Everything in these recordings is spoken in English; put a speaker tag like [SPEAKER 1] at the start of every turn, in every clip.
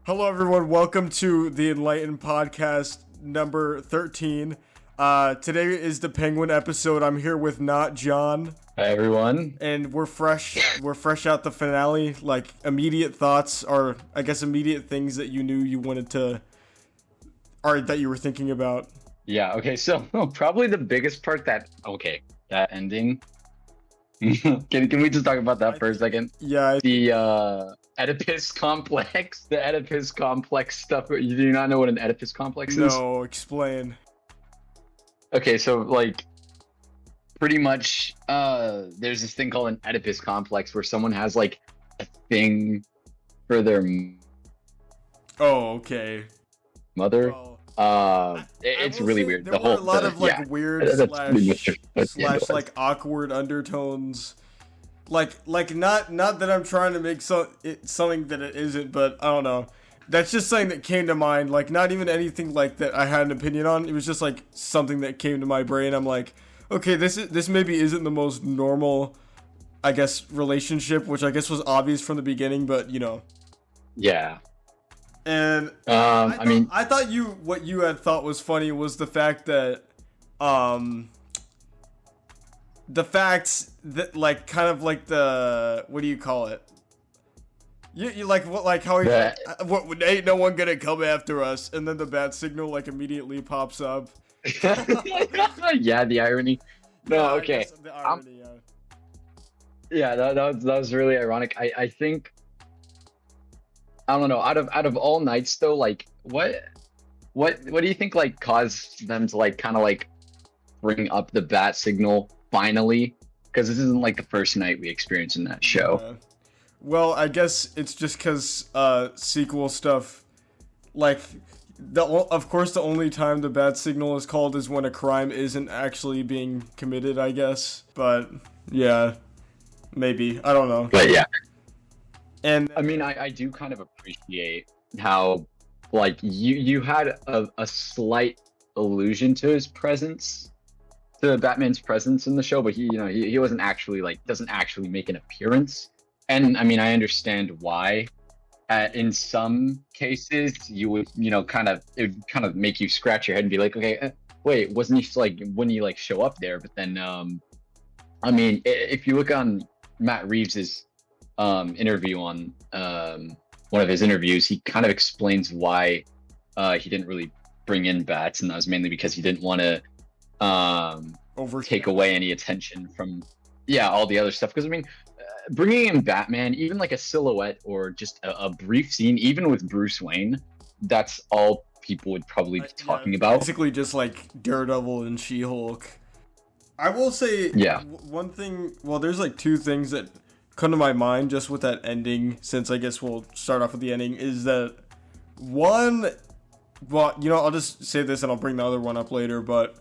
[SPEAKER 1] Hello, everyone. Welcome to the Enlighten podcast number 13. Today is the Penguin episode. I'm here with not John.
[SPEAKER 2] Hi, everyone.
[SPEAKER 1] And we're fresh out the finale. Like, immediate thoughts, or I guess immediate things that you knew you wanted to, or that you were thinking about.
[SPEAKER 2] Yeah, okay, so probably the biggest part that ending. Can we just talk about that for a second?
[SPEAKER 1] Yeah.
[SPEAKER 2] The Oedipus complex, the Oedipus complex stuff. You do not know what an Oedipus complex is?
[SPEAKER 1] No, explain.
[SPEAKER 2] Okay, so like pretty much there's this thing called an Oedipus complex where someone has like a thing for their mother.
[SPEAKER 1] Well,
[SPEAKER 2] it's really weird.
[SPEAKER 1] There were a lot of weird slash like awkward undertones. Like not that I'm trying to make something that it isn't, but I don't know. That's just something that came to mind. Like, not even anything like that I had an opinion on. It was just like something that came to my brain. I'm like, okay, this maybe isn't the most normal, I guess, relationship, which I guess was obvious from the beginning, but you know.
[SPEAKER 2] Yeah.
[SPEAKER 1] And I thought what you had thought was funny was the fact that like kind of like the, what do you call it? You like what, like how what ain't no one gonna come after us, and then the bat signal like immediately pops up.
[SPEAKER 2] Yeah, the irony. No,
[SPEAKER 1] Yeah,
[SPEAKER 2] okay.
[SPEAKER 1] The irony,
[SPEAKER 2] Yeah, that was really ironic. I think, I don't know, out of all nights though, like what do you think like caused them to like kind of like bring up the bat signal finally? Because this isn't like the first night we experienced in that show.
[SPEAKER 1] Yeah. Well, I guess it's just because sequel stuff, like, of course the only time the bat signal is called is when a crime isn't actually being committed, I guess. But yeah, maybe, I don't know.
[SPEAKER 2] But yeah,
[SPEAKER 1] and
[SPEAKER 2] I mean, I do kind of appreciate how like you had a slight allusion to his presence, to Batman's presence in the show, but he wasn't actually like, doesn't actually make an appearance. And I mean, I understand why. In some cases, you would, it would kind of make you scratch your head and be like, okay, wait, wasn't he like, wouldn't he like show up there? But then, I mean, if you look on Matt Reeves's interview on one of his interviews, he kind of explains why he didn't really bring in bats, and that was mainly because he didn't want to take away any attention from all the other stuff. Because I mean, bringing in Batman, even like a silhouette or just a brief scene, even with Bruce Wayne, that's all people would probably be talking about.
[SPEAKER 1] Basically just like Daredevil and She-Hulk. I will say one thing, well, there's like two things that come to my mind just with that ending, since I guess we'll start off with the ending, is that one, well, I'll just say this and I'll bring the other one up later, but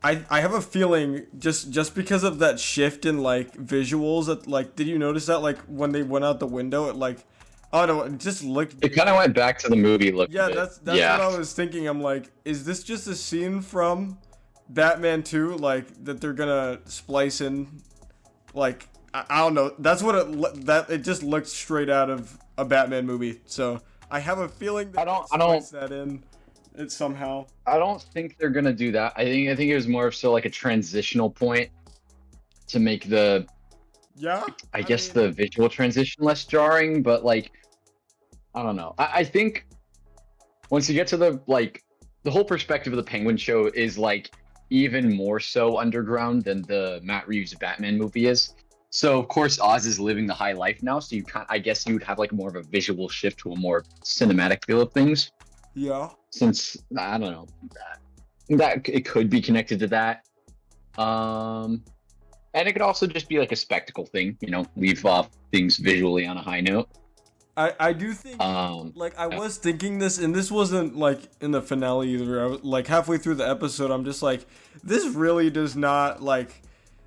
[SPEAKER 1] I have a feeling just because of that shift in like visuals, that like, did you notice that like when they went out the window, it like, oh no, it just looked,
[SPEAKER 2] it kind of went back to the movie look.
[SPEAKER 1] Yeah, that's what I was thinking. I'm like, is this just a scene from Batman 2, like that they're gonna splice in? Like, I don't know, that's what it just looked straight out of a Batman movie. So I have a feeling that I don't that in it somehow.
[SPEAKER 2] I don't think they're gonna do that. I think it was more of so like a transitional point to make the I guess the visual transition less jarring. But like, I don't know. I think once you get to the whole perspective of the Penguin show is like even more so underground than the Matt Reeves Batman movie is. So of course Oz is living the high life now, so I guess you would have like more of a visual shift to a more cinematic feel of things.
[SPEAKER 1] Yeah.
[SPEAKER 2] Since I don't know that it could be connected to that, and it could also just be like a spectacle thing, leave off things visually on a high note.
[SPEAKER 1] I do think like I was thinking this, and this wasn't like in the finale either. I was, like halfway through the episode, I'm just like, this really does not like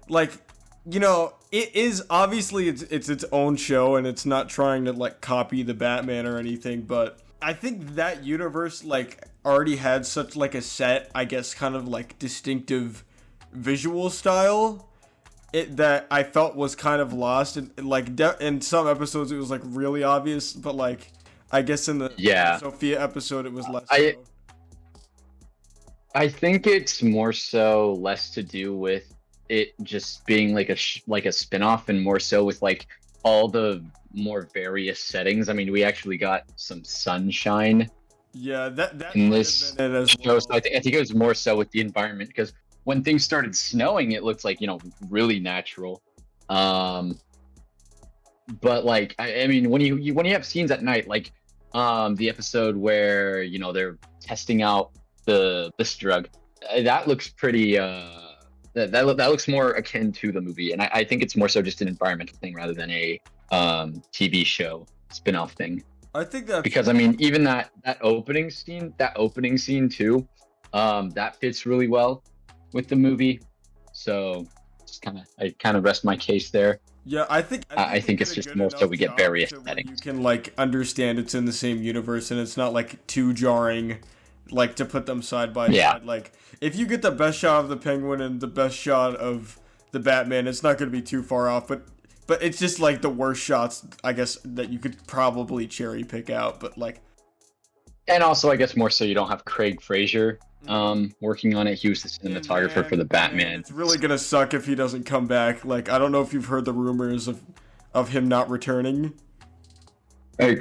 [SPEAKER 1] it is obviously it's its own show, and it's not trying to like copy the Batman or anything, but I think that universe like already had such like a set, I guess, kind of like distinctive visual style that I felt was kind of lost, and like in some episodes it was like really obvious, but like I guess in the Sofia episode it was less.
[SPEAKER 2] I think it's more so less to do with it just being like a spin-off and more so with like all the more various settings. I mean, we actually got some sunshine.
[SPEAKER 1] Yeah, that
[SPEAKER 2] in this show. So I think it was more so with the environment, because when things started snowing, it looked like, really natural. But like, I mean, when you have scenes at night, like the episode where they're testing out this drug, that looks pretty that looks more akin to the movie, and I think it's more so just an environmental thing rather than a TV show spin-off thing.
[SPEAKER 1] I think that
[SPEAKER 2] because I mean, even that opening scene too, that fits really well with the movie. So I kind of rest my case there.
[SPEAKER 1] Yeah, I think
[SPEAKER 2] it's just more so we get various settings.
[SPEAKER 1] You can like understand it's in the same universe and it's not like too jarring, like to put them side by side. Like if you get the best shot of the Penguin and the best shot of the Batman, it's not going to be too far off. But it's just like the worst shots, I guess, that you could probably cherry pick out. But like,
[SPEAKER 2] and also I guess more so you don't have Craig Fraser working on it. He was the cinematographer for the Batman.
[SPEAKER 1] It's really gonna suck if he doesn't come back. Like, I don't know if you've heard the rumors of him not returning.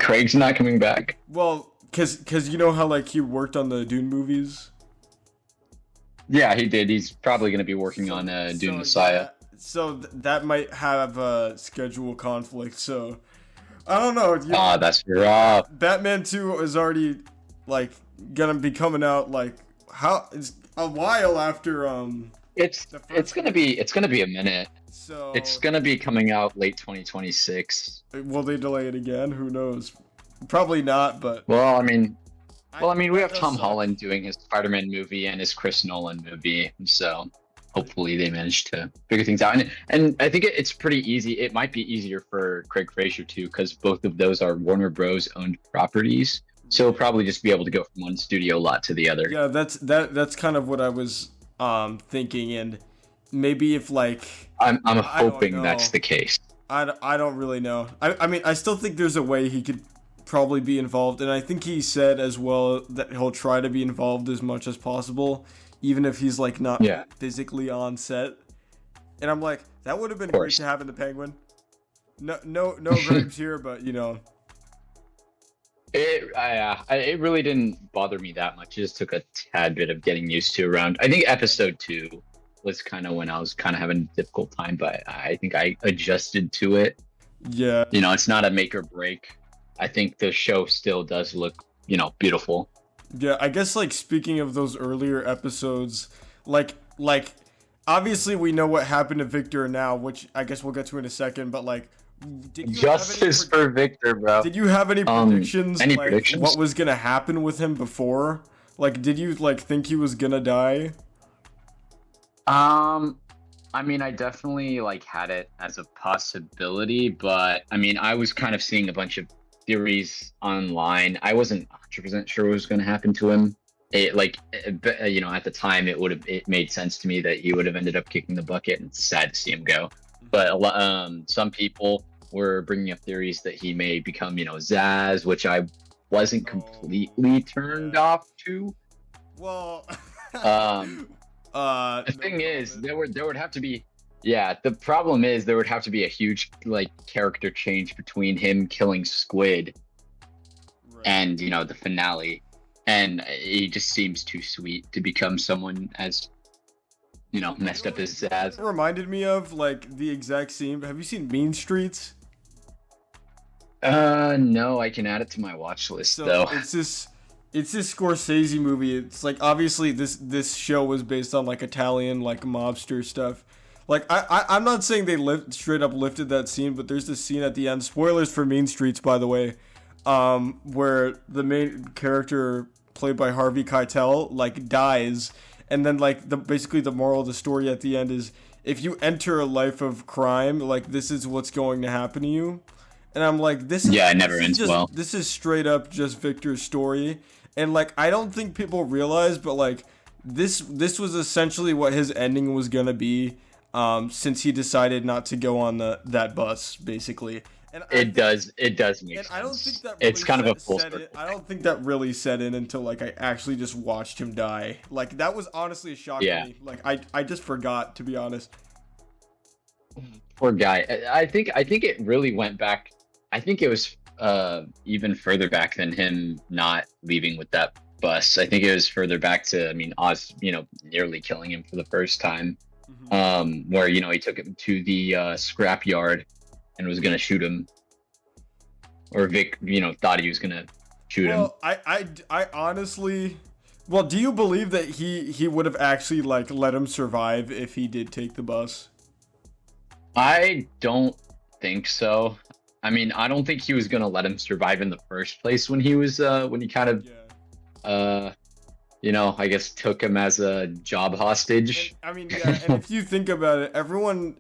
[SPEAKER 2] Craig's not coming back?
[SPEAKER 1] Well, cause you know how like he worked on the Dune movies?
[SPEAKER 2] Yeah, he did. He's probably gonna be working on Dune Messiah.
[SPEAKER 1] So that might have a schedule conflict. So I don't know.
[SPEAKER 2] That's rough.
[SPEAKER 1] Batman 2 is already like gonna be coming out like it's a while after
[SPEAKER 2] It's gonna be a minute.
[SPEAKER 1] So
[SPEAKER 2] it's gonna be coming out late 2026.
[SPEAKER 1] Will they delay it again? Who knows? Probably not. But
[SPEAKER 2] well, I mean, we have Tom Holland doing his Spider-Man movie and his Chris Nolan movie, so hopefully they manage to figure things out. And I think it's pretty easy. It might be easier for Craig Fraser too, because both of those are Warner Bros. Owned properties. So he'll probably just be able to go from one studio lot to the other.
[SPEAKER 1] Yeah, that's kind of what I was thinking, and maybe if like
[SPEAKER 2] I'm hoping that's the case.
[SPEAKER 1] I don't really know. I mean, I still think there's a way he could probably be involved, and I think he said as well that he'll try to be involved as much as possible, even if he's like not physically on set. And I'm like, that would have been great to have in the Penguin. No gripes here, but
[SPEAKER 2] It really didn't bother me that much. It just took a tad bit of getting used to around. I think episode 2 was kind of when I was kind of having a difficult time, but I think I adjusted to it.
[SPEAKER 1] Yeah.
[SPEAKER 2] It's not a make or break. I think the show still does look, beautiful.
[SPEAKER 1] Yeah, I guess like speaking of those earlier episodes, like obviously we know what happened to Victor now, which I guess we'll get to in a second, but like
[SPEAKER 2] Justice for Victor, bro.
[SPEAKER 1] Did you have any predictions?
[SPEAKER 2] Any predictions?
[SPEAKER 1] What was gonna happen with him before? Like, did you like think he was gonna die?
[SPEAKER 2] I mean, I definitely like had it as a possibility, but I mean, I was kind of seeing a bunch of theories online. I wasn't 100% sure what was going to happen to him. At the time, it made sense to me that he would have ended up kicking the bucket, and it's sad to see him go. But some people were bringing up theories that he may become, Zaz, which I wasn't completely turned off to.
[SPEAKER 1] Well,
[SPEAKER 2] the thing is, there would have to be. Yeah, the problem is there would have to be a huge character change between him killing Squid and the finale, and he just seems too sweet to become someone as messed up as Zaz.
[SPEAKER 1] It reminded me of like the exact scene. Have you seen Mean Streets?
[SPEAKER 2] No, I can add it to my watch list though.
[SPEAKER 1] It's this Scorsese movie. It's like obviously this show was based on like Italian like mobster stuff. Like I'm not saying they straight up lifted that scene, but there's this scene at the end. Spoilers for Mean Streets, by the way, where the main character played by Harvey Keitel like dies, and then like basically the moral of the story at the end is if you enter a life of crime, like this is what's going to happen to you. And I'm like, this
[SPEAKER 2] never ends well.
[SPEAKER 1] This is straight up just Victor's story, and like I don't think people realize, but like this was essentially what his ending was gonna be. Since he decided not to go on that bus, basically. And
[SPEAKER 2] it does make sense.
[SPEAKER 1] I don't think that really
[SPEAKER 2] it's kind of a full circle.
[SPEAKER 1] I don't think that really set in until like I actually just watched him die. Like that was honestly a shock to me. Like I just forgot, to be honest.
[SPEAKER 2] Poor guy. I think it really went back. I think it was even further back than him not leaving with that bus. I think it was further back to, I mean, Oz, nearly killing him for the first time. Where he took him to the scrap yard and was gonna shoot him, or Vic thought he was gonna shoot him.
[SPEAKER 1] I honestly, well, do you believe that he would have actually like let him survive if he did take the bus?
[SPEAKER 2] I don't think so. I mean, I don't think he was gonna let him survive in the first place when he was when he kind of I guess took him as a job hostage.
[SPEAKER 1] And, I mean, yeah, and if you think about it, everyone,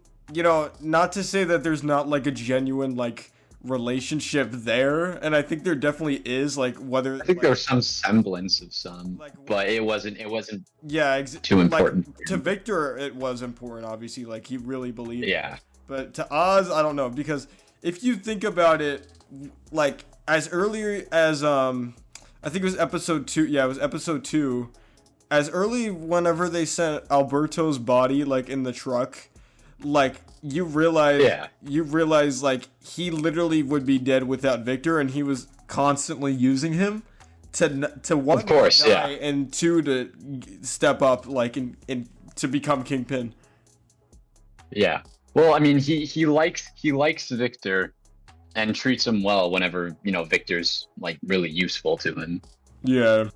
[SPEAKER 1] not to say that there's not like a genuine like relationship there, and I think there definitely is, like whether
[SPEAKER 2] I think there was some semblance of some, like, but it wasn't too important.
[SPEAKER 1] Like, to Victor it was important, obviously, like he really believed
[SPEAKER 2] it.
[SPEAKER 1] But to Oz, I don't know, because if you think about it, like as early as I think it was episode 2. Yeah, it was episode 2. As early whenever they sent Alberto's body like in the truck, like you realize like he literally would be dead without Victor, and he was constantly using him to one,
[SPEAKER 2] of course,
[SPEAKER 1] die, and two, to step up like in to become Kingpin.
[SPEAKER 2] Yeah. Well, I mean, he likes Victor and treats him well whenever Victor's like really useful to him.
[SPEAKER 1] Yeah.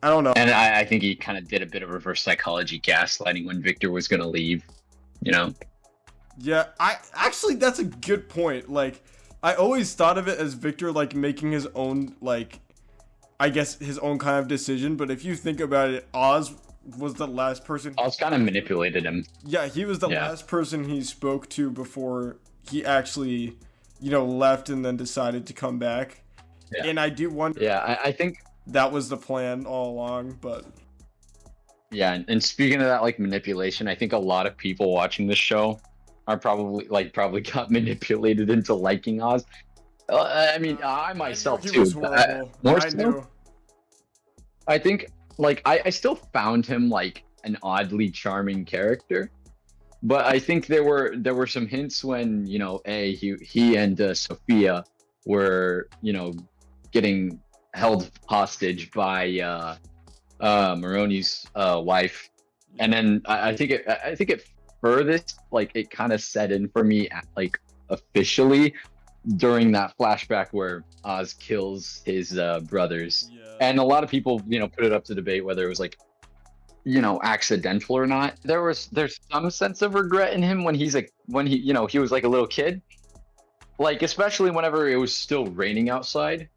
[SPEAKER 1] I don't know.
[SPEAKER 2] And I think he kind of did a bit of reverse psychology gaslighting when Victor was gonna leave.
[SPEAKER 1] Yeah, that's a good point. Like, I always thought of it as Victor like making his own, like, I guess his own kind of decision. But if you think about it, Oz was the last person.
[SPEAKER 2] Oz kind of manipulated him.
[SPEAKER 1] Yeah, he was the last person he spoke to before he actually, left and then decided to come back. Yeah. And I do wonder.
[SPEAKER 2] Yeah, I think
[SPEAKER 1] that was the plan all along, but.
[SPEAKER 2] Yeah, and speaking of that, like, manipulation, I think a lot of people watching this show are probably got manipulated into liking Oz. I mean, I myself too. More so. I think, like, I still found him like an oddly charming character, but I think there were some hints when he and Sofia were getting held hostage by Maroni's wife, and then I think it furthest, like, it kind of set in for me like officially during that flashback where Oz kills his brothers. And a lot of people put it up to debate whether it was like accidental or not. There's some sense of regret in him when he was like a little kid, like especially whenever it was still raining outside.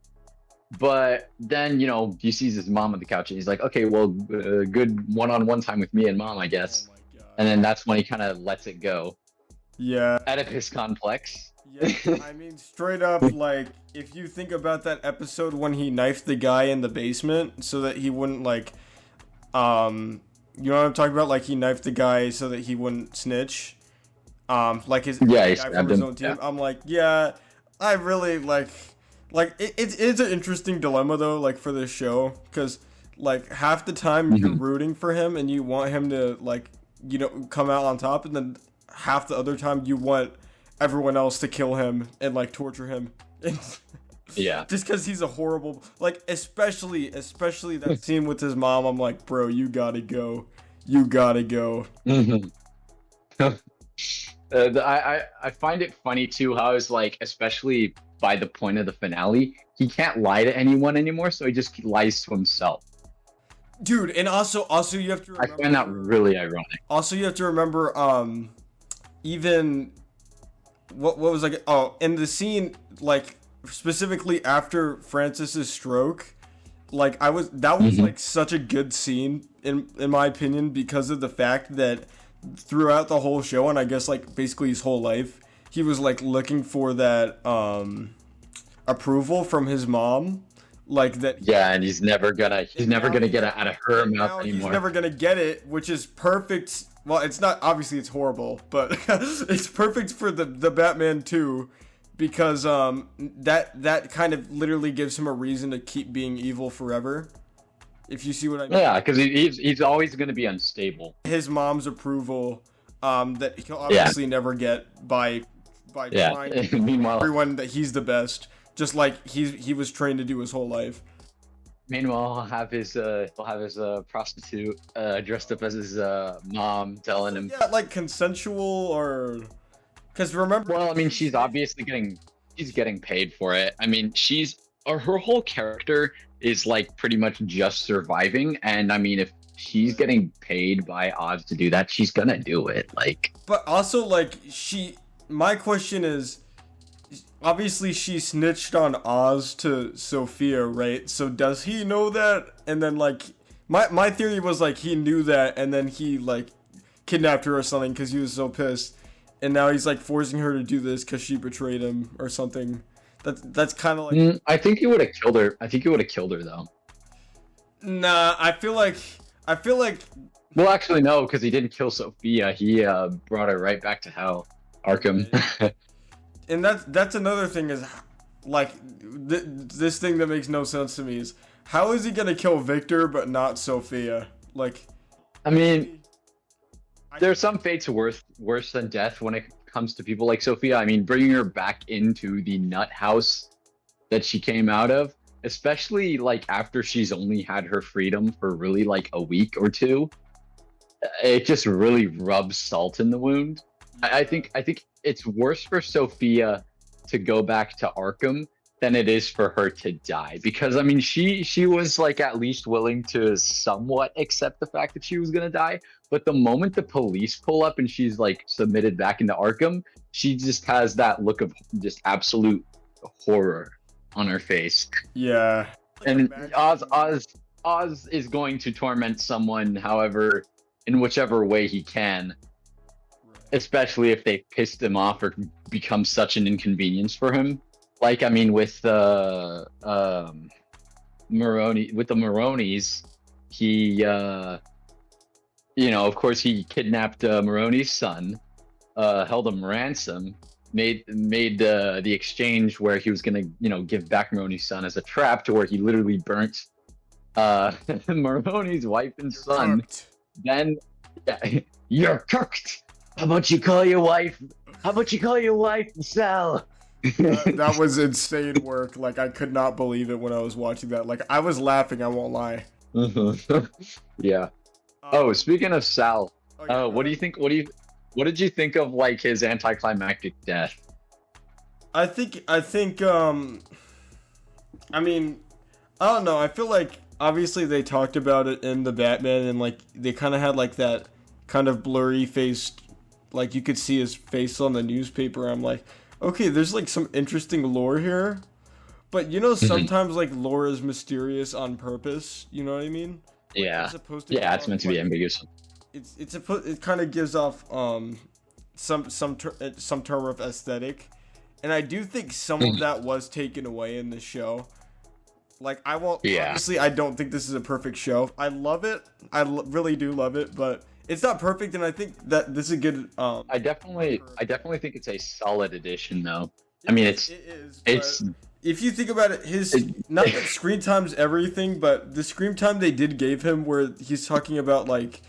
[SPEAKER 2] But then, he sees his mom on the couch and he's like, okay, well, good one-on-one time with me and mom, I guess. Oh my God. And then that's when he kind of lets it go.
[SPEAKER 1] Yeah.
[SPEAKER 2] Oedipus complex.
[SPEAKER 1] Yeah, I mean, straight up, like, if you think about that episode when he knifed the guy in the basement so that he wouldn't, like, you know what I'm talking about? Like, he knifed the guy so that he wouldn't snitch. Like, his guy from his own team. Yeah. I'm like, yeah, I really, like, it's an interesting dilemma, though, like, for this show, because, like, half the time you're rooting for him and you want him to, like, come out on top, and then half the other time you want everyone else to kill him and, like, torture him.
[SPEAKER 2] Yeah.
[SPEAKER 1] Just because he's a horrible, like, especially that scene with his mom, I'm like, bro, you gotta go. You gotta go.
[SPEAKER 2] I find it funny, too, how it's, like, especially by the point of the finale, he can't lie to anyone anymore, so he just lies to himself.
[SPEAKER 1] Dude, and also you have to remember,
[SPEAKER 2] I find that really ironic.
[SPEAKER 1] Also, you have to remember, even what was like, in the scene, like, specifically after Francis's stroke, like, that was like such a good scene in my opinion, because of the fact that throughout the whole show, and I guess like basically his whole life, he was like looking for that approval from his mom, like that.
[SPEAKER 2] Yeah, and he's never gonna get it out of her mouth anymore.
[SPEAKER 1] He's never gonna get it, which is perfect. Well, it's not, obviously it's horrible, but it's perfect for the Batman too, because that kind of literally gives him a reason to keep being evil forever. If you see what I mean.
[SPEAKER 2] Yeah, because he's always going to be unstable.
[SPEAKER 1] His mom's approval, that he'll obviously never get by trying to meanwhile everyone that he's the best, just like he was trained to do his whole life.
[SPEAKER 2] Meanwhile, he'll have his prostitute dressed up as his mom, telling him.
[SPEAKER 1] Yeah, like consensual or, because remember.
[SPEAKER 2] Well, I mean, she's obviously getting paid for it. I mean, her whole character is like pretty much just surviving, and I mean, if she's getting paid by Oz to do that, she's gonna do it. Like,
[SPEAKER 1] but also like my question is, obviously she snitched on Oz to Sofia, right? So does he know that? And then like my theory was like he knew that, and then he like kidnapped her or something because he was so pissed, and now he's like forcing her to do this because she betrayed him or something. That's kind of like.
[SPEAKER 2] I think he would have killed her. I think he would have killed her though.
[SPEAKER 1] Nah, I feel like.
[SPEAKER 2] Well, actually, no, because he didn't kill Sofia. He brought her right back to hell, Arkham.
[SPEAKER 1] And that's another thing is, like, this thing that makes no sense to me is, how is he gonna kill Victor but not Sofia? Like,
[SPEAKER 2] I mean, there's some fates worse than death when it comes to people like Sofia. I mean, bringing her back into the nut house that she came out of, especially like after she's only had her freedom for really like a week or two, it just really rubs salt in the wound. I think it's worse for Sofia to go back to Arkham than it is for her to die, because I mean she was like at least willing to somewhat accept the fact that she was gonna die, but the moment the police pull up and she's like submitted back into Arkham, she just has that look of just absolute horror on her face.
[SPEAKER 1] Yeah.
[SPEAKER 2] And Oz is going to torment someone in whichever way he can, especially if they pissed him off or become such an inconvenience for him. Like, I mean, with the Maronis, he, of course, he kidnapped Maroni's son, held him ransom, made the exchange where he was gonna, give back Maroni's son as a trap, to where he literally burnt Maroni's wife and son. Then, you're cooked. How about you call your wife Sal?
[SPEAKER 1] That was insane work. Like, I could not believe it when I was watching that. Like, I was laughing, I won't lie.
[SPEAKER 2] Yeah. Speaking of Sal, what do you think? What did you think of like his anticlimactic death?
[SPEAKER 1] I mean, I don't know. I feel like obviously they talked about it in the Batman, and like they kind of had like that kind of blurry faced, like you could see his face on the newspaper. I'm like, okay, there's like some interesting lore here, but sometimes like lore is mysterious on purpose. You know what I mean?
[SPEAKER 2] Yeah. It's meant to be ambiguous.
[SPEAKER 1] It kind of gives off some term of aesthetic, and I do think some of that was taken away in the show. Like, I won't. Yeah. Obviously, I don't think this is a perfect show. I love it. Really do love it, but it's not perfect, and I think that this is a good.
[SPEAKER 2] I definitely think it's a solid addition, though. I mean, it is.
[SPEAKER 1] If you think about it, not that screen time's everything, but the screen time they did give him, where he's talking about like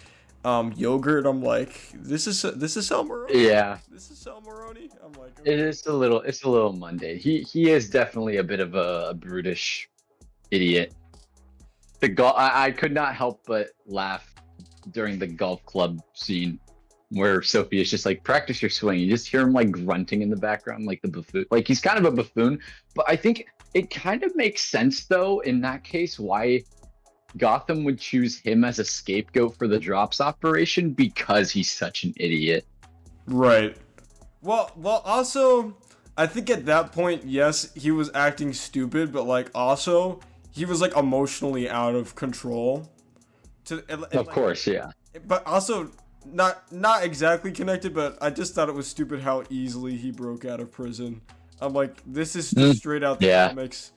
[SPEAKER 1] yogurt, I'm like, this is Sal Maroni.
[SPEAKER 2] Yeah.
[SPEAKER 1] This is Sal Maroni. I'm like, okay.
[SPEAKER 2] It's a little mundane. He is definitely a bit of a brutish idiot. I could not help but laugh during the golf club scene where Sophia's just like, practice your swing. You just hear him like grunting in the background, like the buffoon. Like, he's kind of a buffoon, but I think it kind of makes sense though in that case why Gotham would choose him as a scapegoat for the drops operation, because he's such an idiot.
[SPEAKER 1] Right. Well, also, I think at that point, yes, he was acting stupid, but like also he was like emotionally out of control.
[SPEAKER 2] Of course, yeah.
[SPEAKER 1] But also not exactly connected, but I just thought it was stupid how easily he broke out of prison. I'm like, this is just straight out the comics.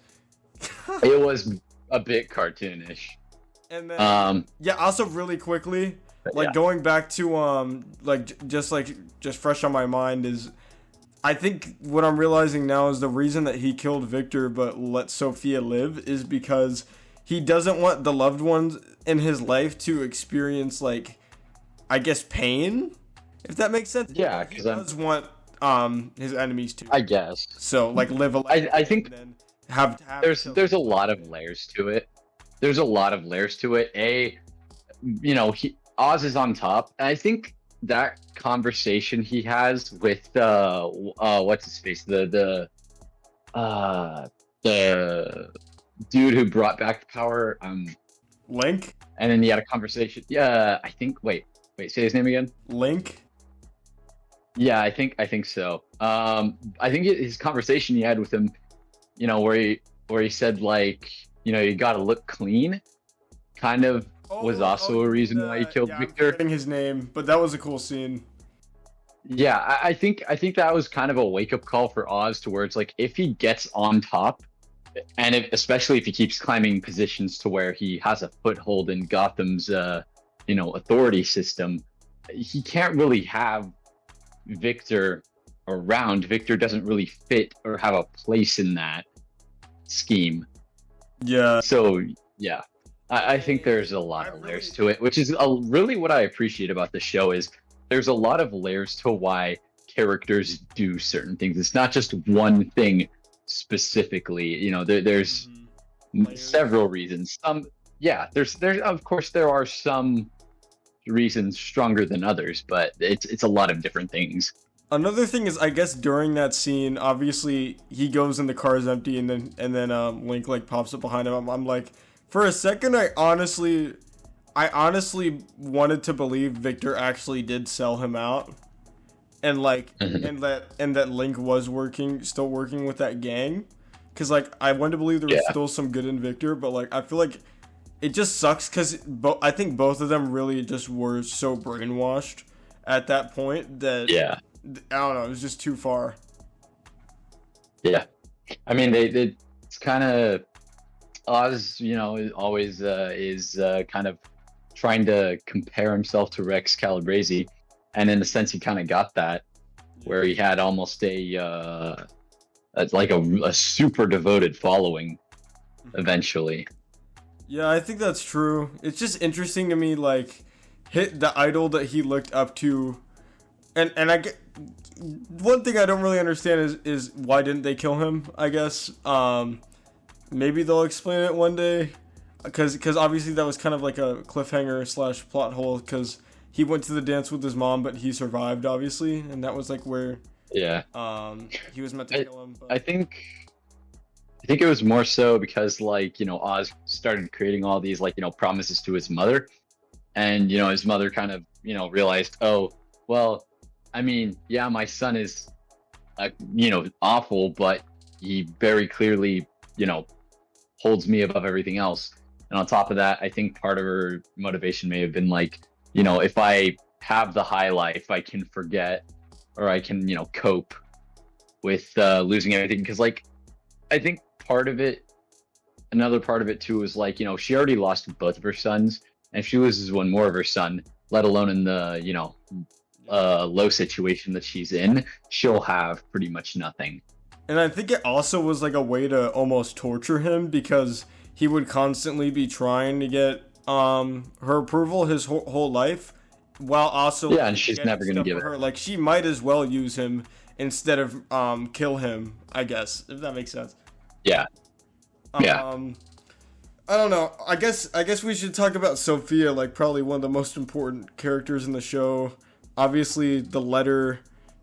[SPEAKER 2] It was a bit cartoonish.
[SPEAKER 1] And then also really quickly, like going back to just fresh on my mind is, I think what I'm realizing now is the reason that he killed Victor but let Sofia live is because he doesn't want the loved ones in his life to experience, like, I guess, pain, if that makes sense.
[SPEAKER 2] Yeah,
[SPEAKER 1] because he does want his enemies to,
[SPEAKER 2] I guess.
[SPEAKER 1] So, like, live a life.
[SPEAKER 2] I think
[SPEAKER 1] and then have
[SPEAKER 2] there's a lot of layers to it. There's a lot of layers to it. Oz is on top, and I think that conversation he has with what's his face, the dude who brought back the power,
[SPEAKER 1] Link,
[SPEAKER 2] and then he had a conversation. Yeah, I think. Wait, say his name again.
[SPEAKER 1] Link.
[SPEAKER 2] Yeah, I think so. I think his conversation he had with him, where he said, like, you gotta look clean, kind of was also a reason why he killed Victor.
[SPEAKER 1] I'm forgetting his name, but that was a cool scene.
[SPEAKER 2] Yeah, I think that was kind of a wake-up call for Oz, to where it's like, if he gets on top, and especially if he keeps climbing positions to where he has a foothold in Gotham's authority system, he can't really have Victor around. Victor doesn't really fit or have a place in that scheme.
[SPEAKER 1] Yeah.
[SPEAKER 2] So yeah, I think there's a lot of layers to it, which is really what I appreciate about the show, is there's a lot of layers to why characters do certain things. It's not just one thing specifically. There's several reasons. There's of course there are some reasons stronger than others, but it's a lot of different things.
[SPEAKER 1] Another thing is, I guess during that scene, obviously he goes and the car's empty, and then Link like pops up behind him. I'm like, for a second, I honestly wanted to believe Victor actually did sell him out, and like and that Link was still working with that gang, because like I wanted to believe there was still some good in Victor, but like I feel like it just sucks because I think both of them really just were so brainwashed at that point that I don't know, it was just too far.
[SPEAKER 2] Yeah, I mean it's kind of Oz, always is kind of trying to compare himself to Rex Calabrese, and in a sense he kind of got that, where he had almost a super devoted following eventually.
[SPEAKER 1] Yeah, I think that's true. It's just interesting to me, like, hit the idol that he looked up to, and I get one thing I don't really understand is why didn't they kill him? I guess maybe they'll explain it one day, because obviously that was kind of like a cliffhanger / plot hole, because he went to the dance with his mom, but he survived obviously, and that was like where he was meant to kill him. But I
[SPEAKER 2] think it was more so because, like, Oz started creating all these, like, promises to his mother, and his mother kind of realized, oh well, I mean, yeah, my son is awful, but he very clearly holds me above everything else. And on top of that, I think part of her motivation may have been like, if I have the high life, I can forget, or I can cope with losing everything. Because, like, I think another part of it too is, like, she already lost both of her sons, and if she loses one more of her son, let alone in the low situation that she's in, she'll have pretty much nothing.
[SPEAKER 1] And I think it also was like a way to almost torture him, because he would constantly be trying to get her approval his whole life, while also
[SPEAKER 2] and she's never gonna give it
[SPEAKER 1] her. Like, she might as well use him instead of kill him, I guess, if that makes sense.
[SPEAKER 2] Yeah.
[SPEAKER 1] I don't know. I guess we should talk about Sofia, like probably one of the most important characters in the show. Obviously, the letter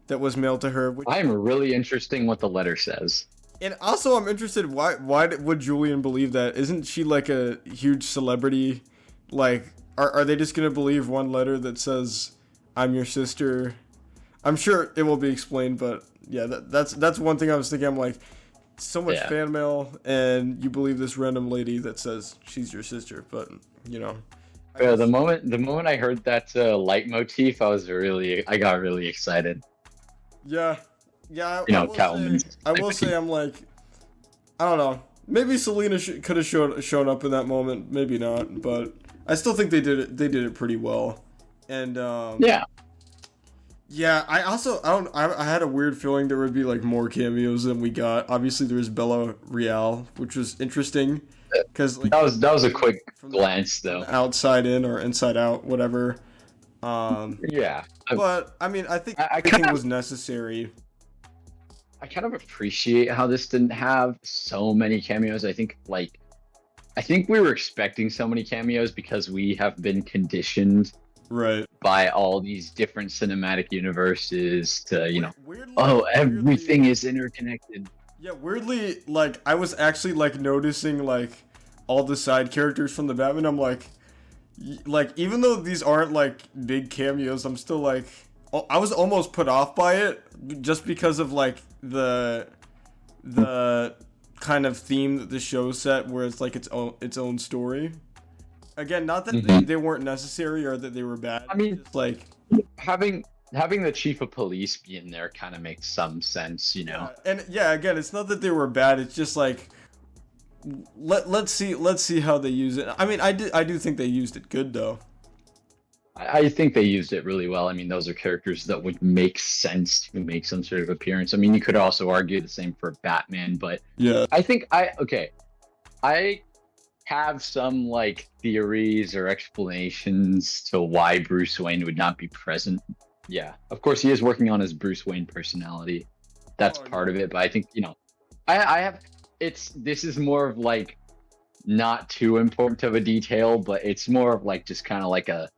[SPEAKER 1] that was mailed to her.
[SPEAKER 2] I'm really interested in what the letter says.
[SPEAKER 1] And also, I'm interested, why would Julian believe that? Isn't she like a huge celebrity? Like, are they just gonna believe one letter that says, "I'm your sister"? I'm sure it will be explained, but yeah, that's one thing I was thinking. I'm like, so much fan mail, and you believe this random lady that says she's your sister, but
[SPEAKER 2] the moment I heard that leitmotif, I got really excited.
[SPEAKER 1] Yeah.
[SPEAKER 2] Catwoman.
[SPEAKER 1] I will say, I'm like, I don't know. Maybe Selena could have shown up in that moment. Maybe not, but I still think they did it. They did it pretty well. And
[SPEAKER 2] yeah.
[SPEAKER 1] Yeah, I had a weird feeling there would be like more cameos than we got. Obviously, there was Bella Real, which was interesting because like,
[SPEAKER 2] that was a quick glance though.
[SPEAKER 1] Outside in or inside out, whatever.
[SPEAKER 2] Yeah,
[SPEAKER 1] but I mean, I think everything was necessary.
[SPEAKER 2] I kind of appreciate how this didn't have so many cameos. I think we were expecting so many cameos because we have been conditioned
[SPEAKER 1] right
[SPEAKER 2] by all these different cinematic universes to everything is interconnected.
[SPEAKER 1] Yeah, weirdly, like I was actually like noticing like all the side characters from the Batman. I'm like even though these aren't like big cameos, I'm still like I was almost put off by it just because of like the kind of theme that the show set, where it's like its own story. Again, not that they weren't necessary or that they were bad.
[SPEAKER 2] I mean,
[SPEAKER 1] just like
[SPEAKER 2] having the chief of police be in there kind of makes some sense, you know.
[SPEAKER 1] And again, it's not that they were bad. It's just like let's see how they use it. I mean, I do think they used it good though.
[SPEAKER 2] I think they used it really well. I mean, those are characters that would make sense to make some sort of appearance. I mean, you could also argue the same for Batman, but
[SPEAKER 1] yeah,
[SPEAKER 2] I think I have some like theories or explanations to why Bruce Wayne would not be present. Yeah, of course he is working on his Bruce Wayne personality. That's part of it, but I think, this is more of like not too important of a detail, but it's more of like just kind of like a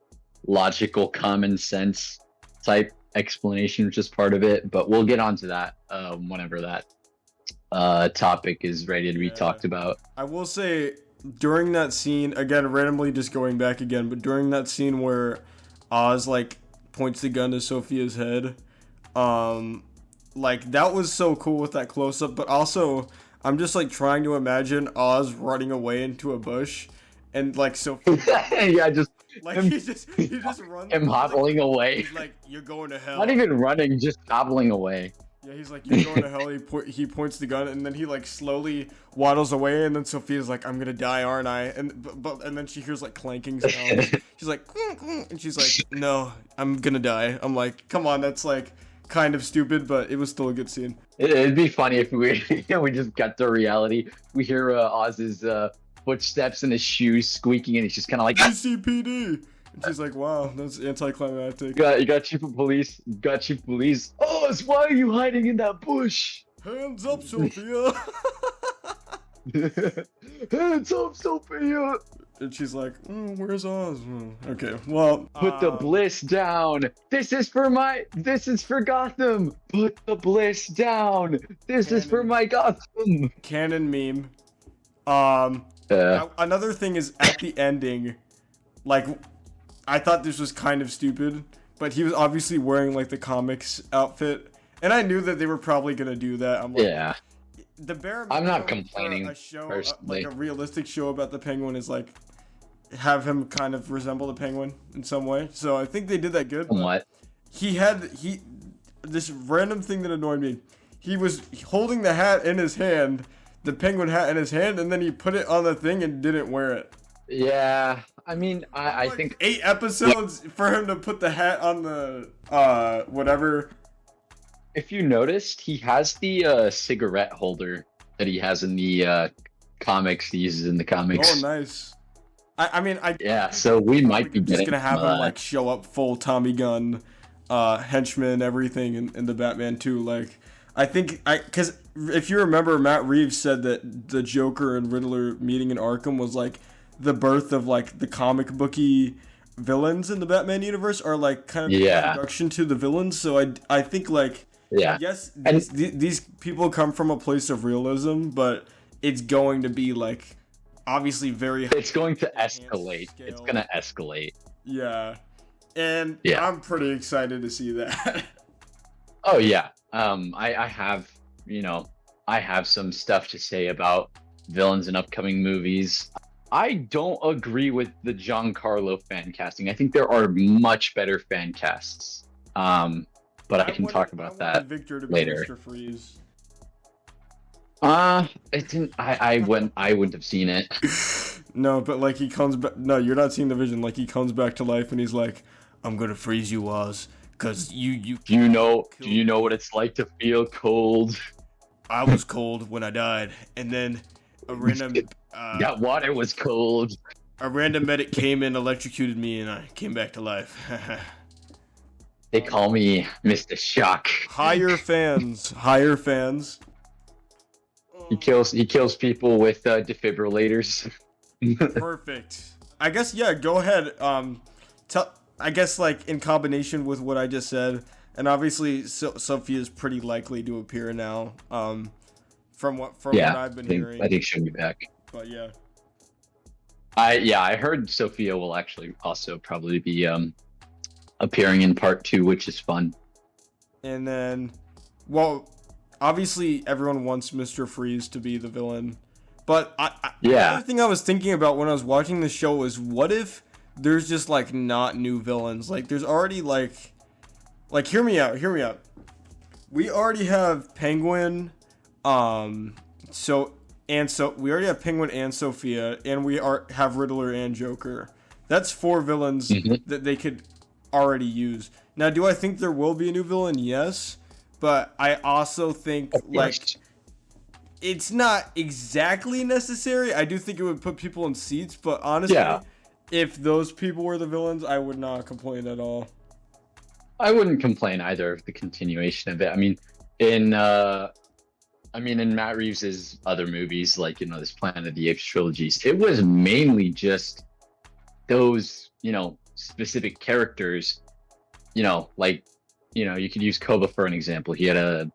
[SPEAKER 2] logical common sense type explanation, which is part of it, but we'll get onto that whenever that topic is ready to be talked about.
[SPEAKER 1] I will say, during that scene, again, randomly just going back again, but during that scene where Oz like points the gun to Sophia's head, like that was so cool with that close up, but also I'm just like trying to imagine Oz running away into a bush and like Sophia
[SPEAKER 2] yeah, just
[SPEAKER 1] like he just runs
[SPEAKER 2] him hobbling away.
[SPEAKER 1] He's like, you're going to hell.
[SPEAKER 2] Not even running, just hobbling away.
[SPEAKER 1] Yeah, he's like, you're going to hell. He points the gun, and then he like slowly waddles away, and then Sophia's like, I'm gonna die, aren't I? And then she hears like clanking sounds. She's like, and she's like, no, I'm gonna die. I'm like, come on, that's like kind of stupid, but it was still a good scene.
[SPEAKER 2] It'd be funny if we just got to reality. We hear Oz's footsteps and his shoes squeaking, and he's just kind of like
[SPEAKER 1] GCPD. And she's like, wow, that's anticlimactic.
[SPEAKER 2] You got Chief of Police. Oz, why are you hiding in that bush?
[SPEAKER 1] Hands up, Sophia.
[SPEAKER 2] Hands up, Sophia.
[SPEAKER 1] And she's like, where's Oz? Okay, well,
[SPEAKER 2] put the bliss down. This is for Gotham. Put the bliss down. This is for my Gotham.
[SPEAKER 1] Canon meme. Another thing is at the ending, like, I thought this was kind of stupid, but he was obviously wearing like the comics outfit, and I knew that they were probably gonna do that. I'm like,
[SPEAKER 2] yeah.
[SPEAKER 1] The bare
[SPEAKER 2] I'm not complaining.
[SPEAKER 1] A show,
[SPEAKER 2] personally,
[SPEAKER 1] like a realistic show about the Penguin is like have him kind of resemble the Penguin in some way. So I think they did that good.
[SPEAKER 2] What?
[SPEAKER 1] This random thing that annoyed me. He was holding the hat in his hand, the Penguin hat in his hand, and then he put it on the thing and didn't wear it.
[SPEAKER 2] Yeah, I mean, I think
[SPEAKER 1] 8 episodes for him to put the hat on the whatever.
[SPEAKER 2] If you noticed, he has the cigarette holder that he has in the comics. He uses in the comics.
[SPEAKER 1] Oh, nice. I mean,
[SPEAKER 2] so we might be
[SPEAKER 1] just gonna have him like show up full Tommy gun, henchman, everything in the Batman 2. Like, I think because if you remember, Matt Reeves said that the Joker and Riddler meeting in Arkham was like the birth of like the comic booky villains in the Batman universe, are like kind of the introduction to the villains. So I think like yes, these people come from a place of realism, but it's going to be like obviously very.
[SPEAKER 2] It's going to escalate. It's gonna escalate.
[SPEAKER 1] Yeah, and I'm pretty excited to see that.
[SPEAKER 2] Oh yeah, I have some stuff to say about villains in upcoming movies. I don't agree with the Giancarlo fan casting. I think there are much better fan casts. But I can talk about that
[SPEAKER 1] Victor to
[SPEAKER 2] later.
[SPEAKER 1] Mr. Freeze.
[SPEAKER 2] It didn't. I wouldn't have seen it.
[SPEAKER 1] No, but like he comes back. No, you're not seeing the vision. Like he comes back to life and he's like, "I'm gonna freeze you, Oz, cause you."
[SPEAKER 2] Do you know what it's like to feel cold?
[SPEAKER 1] I was cold when I died, and then a random
[SPEAKER 2] That water was cold.
[SPEAKER 1] a random medic came and electrocuted me, and I came back to life.
[SPEAKER 2] They call me Mr. Shock.
[SPEAKER 1] Higher fans, higher fans.
[SPEAKER 2] He kills people with defibrillators.
[SPEAKER 1] Perfect. I guess go ahead. I guess like in combination with what I just said, and obviously Sophia is pretty likely to appear now. From what I've been hearing.
[SPEAKER 2] I think she'll be back.
[SPEAKER 1] But yeah.
[SPEAKER 2] I heard Sophia will actually also probably be appearing in part 2, which is fun.
[SPEAKER 1] And then, well, obviously everyone wants Mr. Freeze to be the villain, but the other thing I was thinking about when I was watching the show is, what if there's just like not new villains? Like there's already like hear me out. We already have Penguin, we already have Penguin and Sophia, and we have Riddler and Joker. That's 4 villains that they could already use. Now, do I think there will be a new villain? Yes, but I also think like it's not exactly necessary. I do think it would put people in seats, but honestly, if those people were the villains, I would not complain at all.
[SPEAKER 2] I wouldn't complain either of the continuation of it. I mean, in Matt Reeves's other movies, like, this Planet of the Apes trilogies, it was mainly just those, specific characters, you could use Koba for an example. He had a,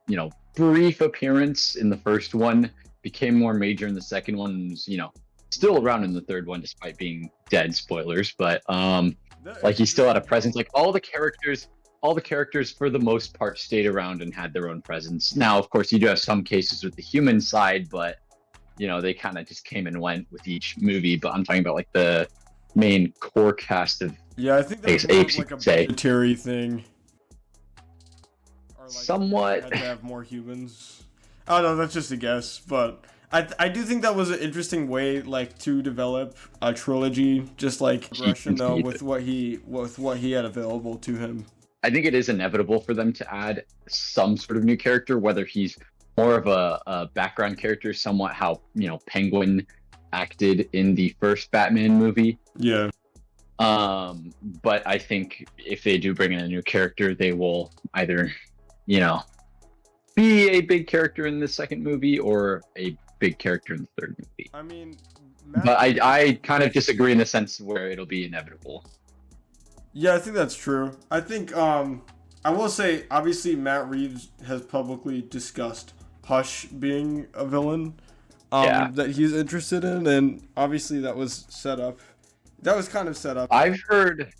[SPEAKER 2] brief appearance in the first one, became more major in the second one, was, still around in the third one despite being dead, spoilers, but he still had a presence. Like all the characters for the most part stayed around and had their own presence. Now, of course, you do have some cases with the human side, but they kind of just came and went with each movie. But I'm talking about like the main core cast of
[SPEAKER 1] I think that's like a budgetary thing. Or like
[SPEAKER 2] somewhat.
[SPEAKER 1] Had to have more humans. I don't know, that's just a guess, but I do think that was an interesting way like to develop a trilogy, just like Russian though, with what he had available to him.
[SPEAKER 2] I think it is inevitable for them to add some sort of new character, whether he's more of a background character, somewhat how Penguin acted in the first Batman movie.
[SPEAKER 1] Yeah.
[SPEAKER 2] But I think if they do bring in a new character, they will either, be a big character in the second movie or a big character in the third movie.
[SPEAKER 1] I mean,
[SPEAKER 2] but I kind of disagree in the sense where it'll be inevitable.
[SPEAKER 1] Yeah, I think that's true. I think I will say, obviously Matt Reeves has publicly discussed Hush being a villain that he's interested in, and obviously that was set up. That was kind of set up.
[SPEAKER 2] I've heard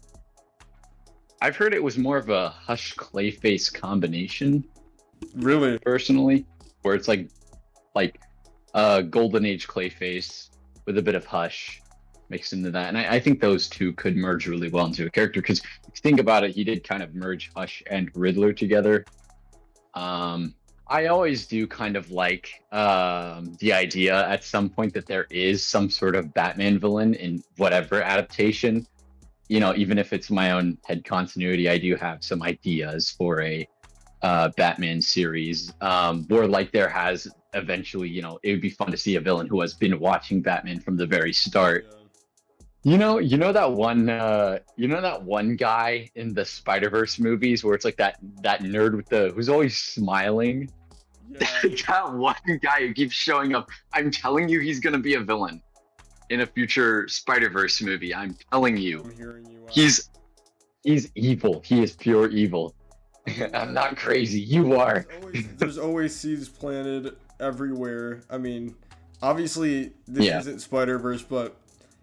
[SPEAKER 2] it was more of a Hush Clayface combination.
[SPEAKER 1] Really?
[SPEAKER 2] Personally, where it's like Golden Age Clayface with a bit of Hush mixed into that, and I think those two could merge really well into a character, because if you think about it, he did kind of merge Hush and Riddler together. I always do kind of like the idea at some point that there is some sort of Batman villain in whatever adaptation. Even if it's my own head continuity, I do have some ideas for a Batman series where like there has eventually, it would be fun to see a villain who has been watching Batman from the very start. You know that one guy in the Spider-Verse movies where it's like that nerd with who's always smiling. Yeah. That one guy who keeps showing up. I'm telling you, he's gonna be a villain in a future Spider-Verse movie. I'm telling you.
[SPEAKER 1] I'm hearing you out.
[SPEAKER 2] He's evil. He is pure evil. I'm not crazy. You are.
[SPEAKER 1] There's always seeds planted everywhere. I mean, obviously this isn't Spider-Verse, but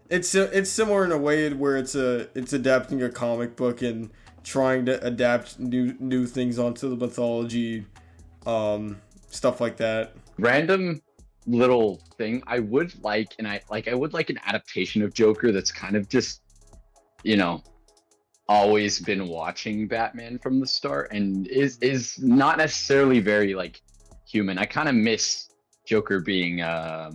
[SPEAKER 1] it's similar in a way where it's adapting a comic book and trying to adapt new things onto the mythology, stuff like that.
[SPEAKER 2] Random little thing I would like, I would like an adaptation of Joker that's kind of just, always been watching Batman from the start and is not necessarily very like human. I kind of miss Joker being more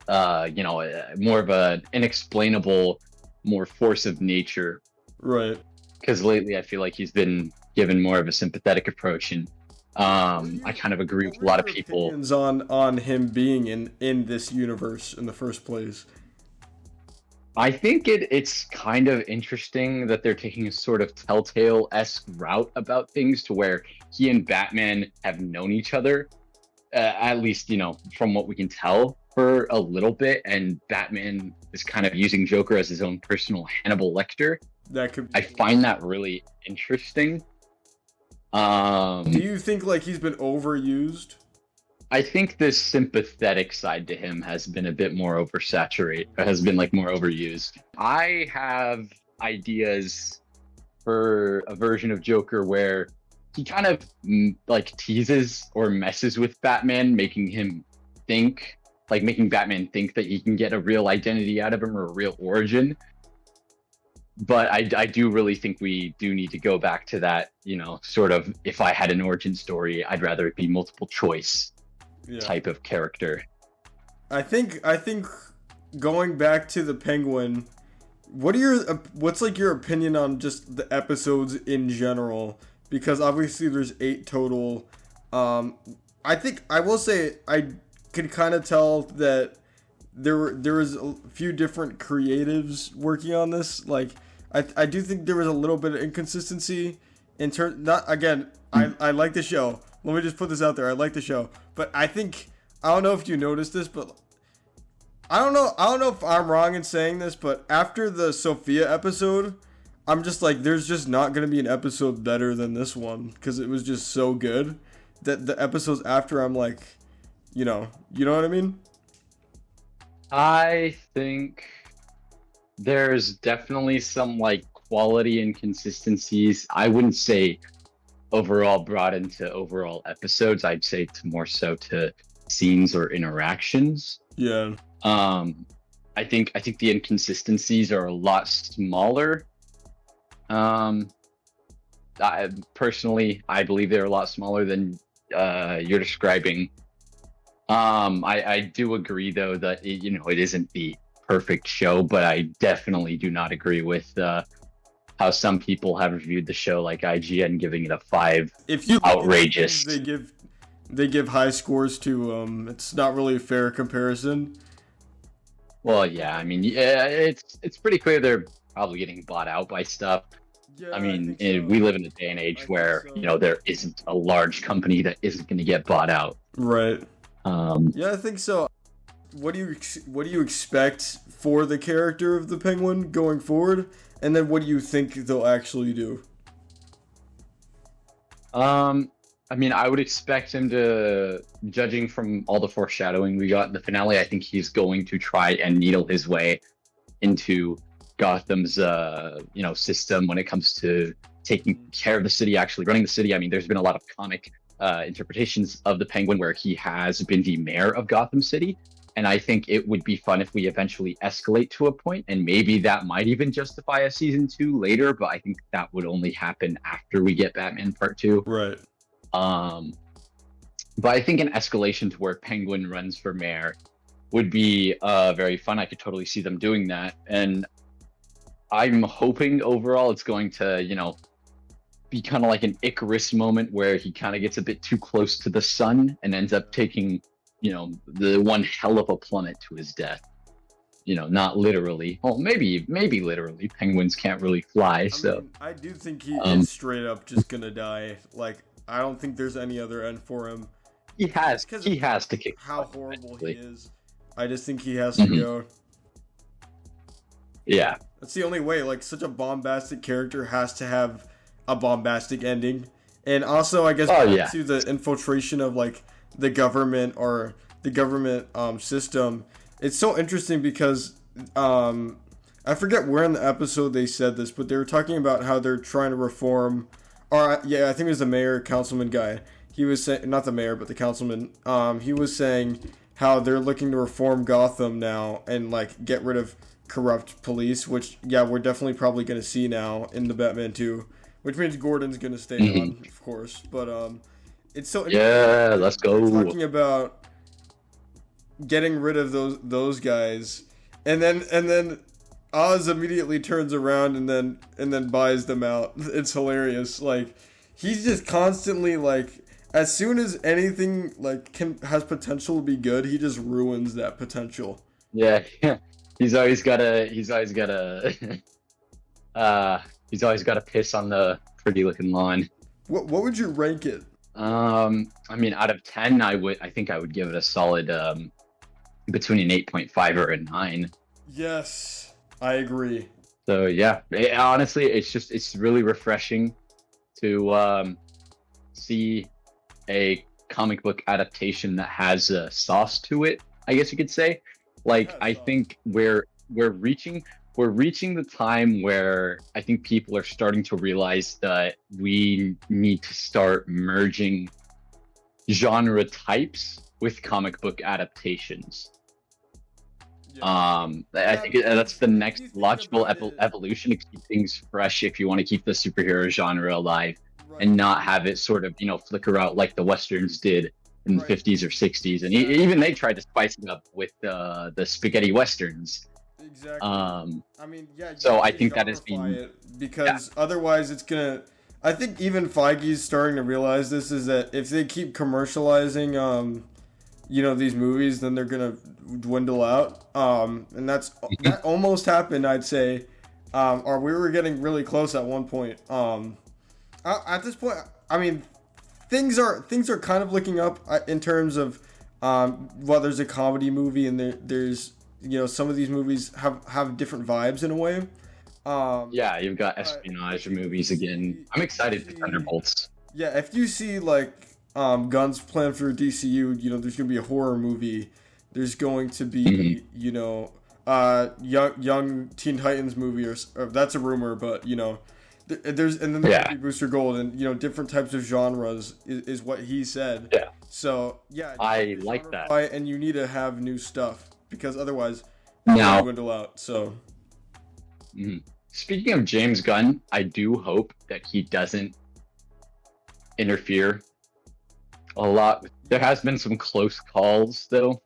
[SPEAKER 2] of an inexplainable, more force of nature.
[SPEAKER 1] Right.
[SPEAKER 2] Because lately I feel like he's been given more of a sympathetic approach, and I kind of agree with a lot of people.
[SPEAKER 1] Opinions on him being in this universe in the first place?
[SPEAKER 2] I think it's kind of interesting that they're taking a sort of Telltale-esque route about things, to where he and Batman have known each other, at least, from what we can tell, for a little bit, and Batman is kind of using Joker as his own personal Hannibal Lecter. I find that really interesting.
[SPEAKER 1] Do you think like he's been overused?
[SPEAKER 2] I think this sympathetic side to him has been a bit more oversaturated, has been like more overused. I have ideas for a version of Joker where he kind of like teases or messes with Batman, making Batman think that he can get a real identity out of him, or a real origin. But I do really think we do need to go back to that, sort of, if I had an origin story, I'd rather it be multiple choice type of character.
[SPEAKER 1] I think going back to the Penguin, what's like your opinion on just the episodes in general? Because obviously there's 8 total. I think I will say I could kind of tell that there was a few different creatives working on this. Like I do think there was a little bit of inconsistency in turn. Not again. I like the show. Let me just put this out there. I like the show, but I don't know if you noticed this, but I don't know if I'm wrong in saying this, but after the Sofia episode, I'm just like, there's just not gonna be an episode better than this one, because it was just so good that the episodes after, I'm like, you know what I mean?
[SPEAKER 2] I think there's definitely some like quality inconsistencies. I wouldn't say overall brought into overall episodes. I'd say more so to scenes or interactions.
[SPEAKER 1] Yeah.
[SPEAKER 2] I think the inconsistencies are a lot smaller. I believe they're a lot smaller than you're describing. I do agree though that it isn't the perfect show, but I definitely do not agree with how some people have reviewed the show, like IGN giving it a 5.
[SPEAKER 1] If you
[SPEAKER 2] outrageous,
[SPEAKER 1] they give high scores to it's not really a fair comparison.
[SPEAKER 2] Well, yeah, I mean, yeah, it's pretty clear they're probably getting bought out by stuff.
[SPEAKER 1] Yeah,
[SPEAKER 2] I mean, we live in a day and age where there isn't a large company that isn't going to get bought out.
[SPEAKER 1] Right. Yeah, I think so. What do you expect for the character of the Penguin going forward, and then what do you think they'll actually do?
[SPEAKER 2] I mean, I would expect him to, judging from all the foreshadowing we got in the finale, I think he's going to try and needle his way into Gotham's system when it comes to taking care of the city, actually running the city. I mean, there's been a lot of comic interpretations of the Penguin where he has been the mayor of Gotham City, and I think it would be fun if we eventually escalate to a point, and maybe that might even justify a season 2 later, but I think that would only happen after we get Batman Part 2.
[SPEAKER 1] Right.
[SPEAKER 2] But I think an escalation to where Penguin runs for mayor would be very fun. I could totally see them doing that, and I'm hoping overall it's going to, be kind of like an Icarus moment where he kind of gets a bit too close to the sun and ends up taking, the one hell of a plummet to his death. Not literally. Well, maybe literally. Penguins can't really fly, so.
[SPEAKER 1] Mean, I do think he is straight up just gonna die. Like, I don't think there's any other end for him.
[SPEAKER 2] He has to kick.
[SPEAKER 1] How horrible he is. I just think he has to go.
[SPEAKER 2] Yeah.
[SPEAKER 1] That's the only way. Like, such a bombastic character has to have a bombastic ending. And also, I guess, to the infiltration of, like, the government or the government system. It's so interesting because I forget where in the episode they said this, but they were talking about how they're trying to reform, or I think it was the mayor, councilman guy. He was saying, not the mayor, but the councilman. He was saying how they're looking to reform Gotham now and like get rid of corrupt police, which we're definitely probably going to see now in the Batman 2, which means Gordon's going to stay on, of course. But it's so interesting.
[SPEAKER 2] Yeah, let's go.
[SPEAKER 1] Talking about getting rid of those guys, and then Oz immediately turns around and then buys them out. It's hilarious. Like, he's just constantly like, as soon as anything like has potential to be good, he just ruins that potential.
[SPEAKER 2] Yeah. He's always gotta piss on the pretty looking lawn.
[SPEAKER 1] What would you rank it?
[SPEAKER 2] I mean, out of 10, I think I would give it a solid between an 8.5 or a 9.
[SPEAKER 1] Yes, I agree.
[SPEAKER 2] So yeah, honestly, it's really refreshing to see a comic book adaptation that has a sauce to it, I guess you could say. Like, I think we're reaching the time where I think people are starting to realize that we need to start merging genre types with comic book adaptations. Yeah. I think that's the next logical evolution to keep things fresh if you want to keep the superhero genre alive, right, and not have it sort of, flicker out like the Westerns did in the 50s or 60s. And even they tried to spice it up with the spaghetti Westerns.
[SPEAKER 1] Exactly. I mean, yeah.
[SPEAKER 2] So I think that has been
[SPEAKER 1] because otherwise it's gonna. I think even Feige's starting to realize this, is that if they keep commercializing, these movies, then they're gonna dwindle out. And that almost happened, I'd say. Or we were getting really close at one point. At this point, I mean, things are kind of looking up in terms of, there's a comedy movie and there's. Some of these movies have different vibes in a way.
[SPEAKER 2] Yeah, you've got espionage movies again. I'm excited for Thunderbolts.
[SPEAKER 1] Yeah, if you see like Gunn's plan for DCU, there's gonna be a horror movie. There's going to be young Teen Titans movie, or that's a rumor, but there's gonna be Booster Gold, and different types of genres is what he said.
[SPEAKER 2] Yeah.
[SPEAKER 1] So yeah,
[SPEAKER 2] I like that.
[SPEAKER 1] And you need to have new stuff, because otherwise it'll dwindle out. So
[SPEAKER 2] speaking of James Gunn, I do hope that he doesn't interfere a lot. There has been some close calls though,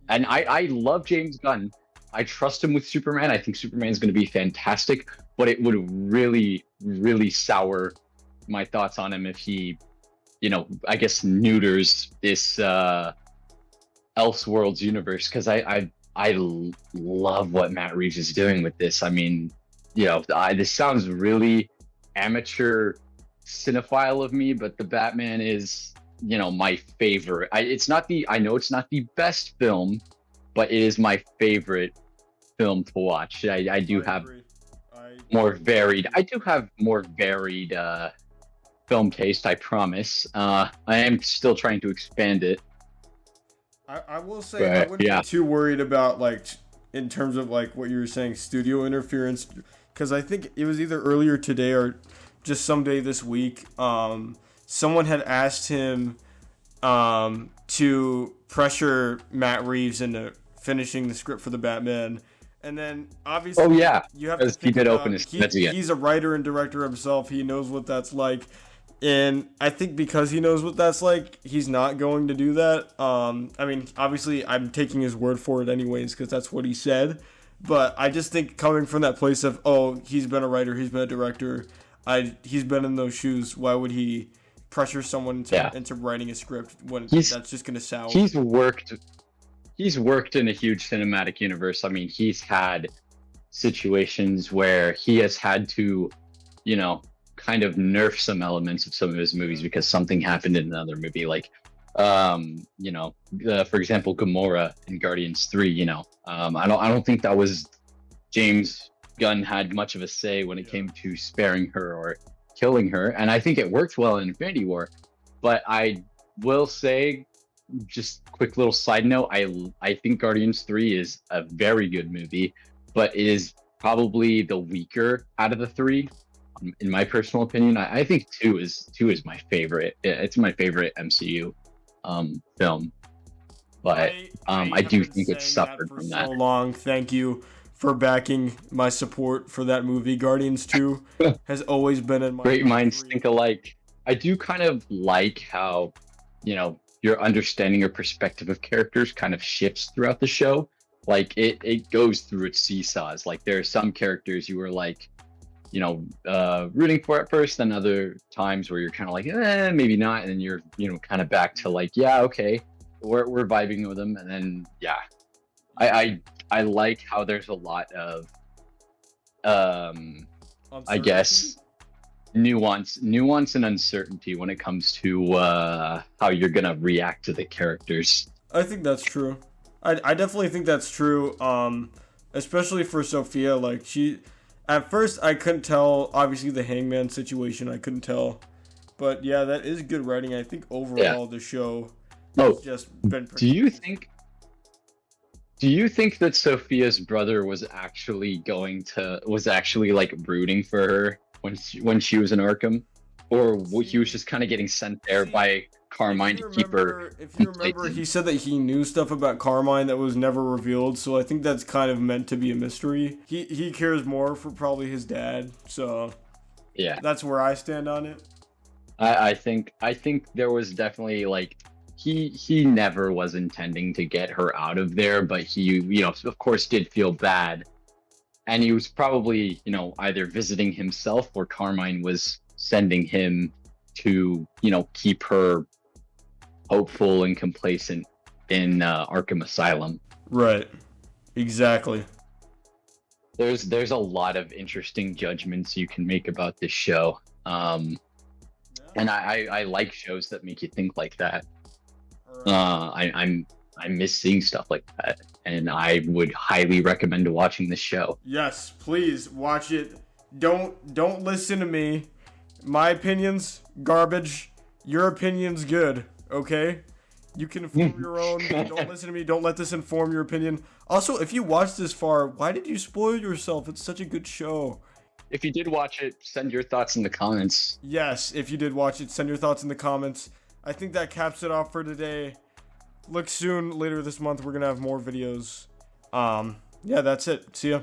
[SPEAKER 2] and I love James Gunn. I trust him with Superman. I think Superman is going to be fantastic, but it would really, really sour my thoughts on him if he, I guess, neuters this Elseworlds universe, because I love what Matt Reeves is doing with this. I mean, this sounds really amateur cinephile of me, but the Batman is, my favorite. I know it's not the best film, but it is my favorite film to watch. I do have more varied film taste, I promise. I am still trying to expand it.
[SPEAKER 1] I will say, I wouldn't be too worried about, like, in terms of like what you were saying, studio interference, because I think it was either earlier today or just someday this week, someone had asked him to pressure Matt Reeves into finishing the script for the Batman, and then obviously you have to think about, he's a writer and director himself. He knows what that's like. And I think because he knows what that's like, he's not going to do that. I mean, obviously, I'm taking his word for it anyways, because that's what he said. But I just think coming from that place of, he's been a writer, he's been a director, he's been in those shoes, why would he pressure someone into writing a script when that's just going to sour?
[SPEAKER 2] He's worked in a huge cinematic universe. I mean, he's had situations where he has had to, kind of nerf some elements of some of his movies because something happened in another movie, like for example, Gamora in Guardians 3. I don't think that was James Gunn had much of a say when it came to sparing her or killing her, and I think it worked well in Infinity War. But I will say, just quick little side note, I think Guardians 3 is a very good movie, but it is probably the weaker out of the three. In my personal opinion, I think 2 is my favorite. It's my favorite MCU film, but I do think it suffered from that.
[SPEAKER 1] So long. Thank you for backing my support for that movie. Guardians 2 has always been in my
[SPEAKER 2] great minds think alike. I do kind of like how your understanding or perspective of characters kind of shifts throughout the show. Like it goes through its seesaws. Like there are some characters you were like, rooting for at first, then other times where you're kind of like, maybe not, and then you're, kind of back to like, yeah, okay, we're vibing with them, and then yeah, I like how there's a lot of, I guess, nuance and uncertainty when it comes to how you're gonna react to the characters.
[SPEAKER 1] I think that's true. I definitely think that's true. Especially for Sofia, like at first I couldn't tell. Obviously, the Hangman situation, I couldn't tell. But yeah, that is good writing. I think overall the show has just been pretty.
[SPEAKER 2] Do you think that Sofia's brother was actually like rooting for her when she was in Arkham, or he was just kind of getting sent there by Carmine to keep her?
[SPEAKER 1] If you remember, he said that he knew stuff about Carmine that was never revealed, so I think that's kind of meant to be a mystery. He cares more for probably his dad, so yeah, that's where I stand on it.
[SPEAKER 2] I think there was definitely like he never was intending to get her out of there, but he of course did feel bad, and he was probably either visiting himself or Carmine was sending him to keep her hopeful and complacent in Arkham Asylum.
[SPEAKER 1] Right. Exactly.
[SPEAKER 2] There's a lot of interesting judgments you can make about this show. And I like shows that make you think like that. I miss seeing stuff like that, and I would highly recommend watching this show.
[SPEAKER 1] Yes, please watch it. Don't listen to me. My opinion's garbage. Your opinion's good, okay? You can form your own. Don't listen to me. Don't let this inform your opinion. Also, if you watched this far, why did you spoil yourself? It's such a good show.
[SPEAKER 2] If you did watch it, send your thoughts in the comments.
[SPEAKER 1] Yes, if you did watch it, send your thoughts in the comments. I think that caps it off for today. Look soon, later this month, we're going to have more videos. Yeah, that's it. See ya.